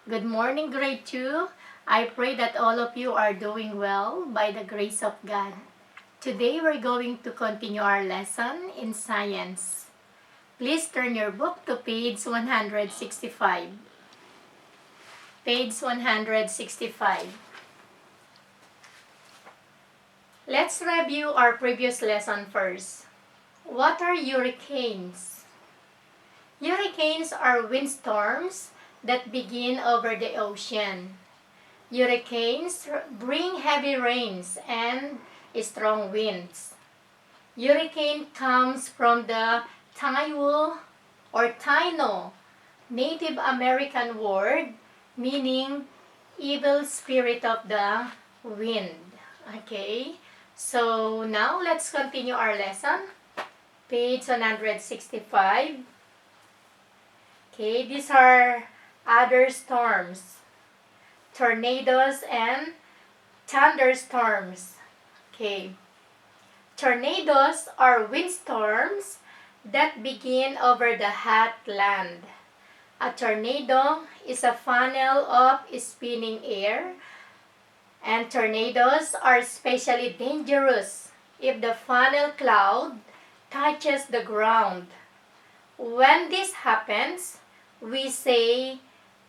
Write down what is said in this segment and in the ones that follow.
Good morning, grade 2. I pray that all of you are doing well by the grace of God. Today we're going to continue our lesson in science. Please turn your book to page 165. Page 165. Let's review our previous lesson first. What are hurricanes? Hurricanes are windstorms that begin over the ocean. Hurricanes bring heavy rains and strong winds. Hurricane comes from the Taino or Taino Native American word meaning evil spirit of the wind. Okay, so now let's continue our lesson. Page 165. Okay, these are other storms, tornadoes and thunderstorms. Okay, tornadoes are windstorms that begin over the hot land. A tornado is a funnel of spinning air, and tornadoes are especially dangerous if the funnel cloud touches the ground. When this happens, we say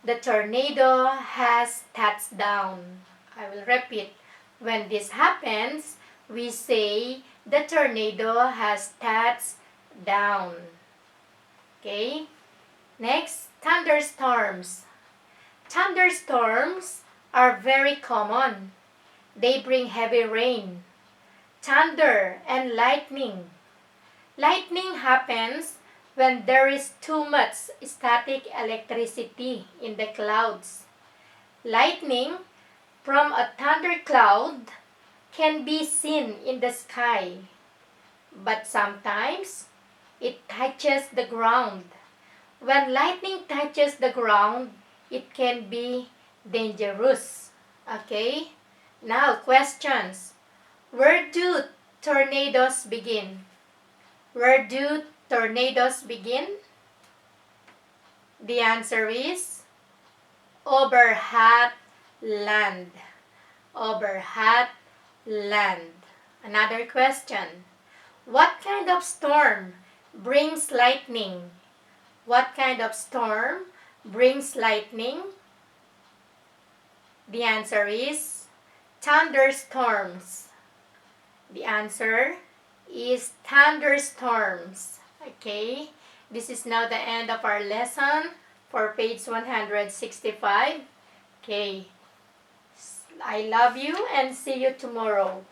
the tornado has touched down. I will repeat. When this happens, we say the tornado has touched down. Okay? Next, thunderstorms. Thunderstorms are very common. They bring heavy rain, thunder, and lightning. Lightning happens when there is too much static electricity in the clouds. Lightning from a thundercloud can be seen in the sky, but sometimes it touches the ground. When lightning touches the ground, it can be dangerous. Okay? Now, questions. Where do tornadoes begin? Where do tornadoes begin? The answer is over hot land. Over hot land. Another question. What kind of storm brings lightning? What kind of storm brings lightning? The answer is thunderstorms. The answer is thunderstorms. Okay, this is now the end of our lesson for page 165. Okay, I love you and see you tomorrow.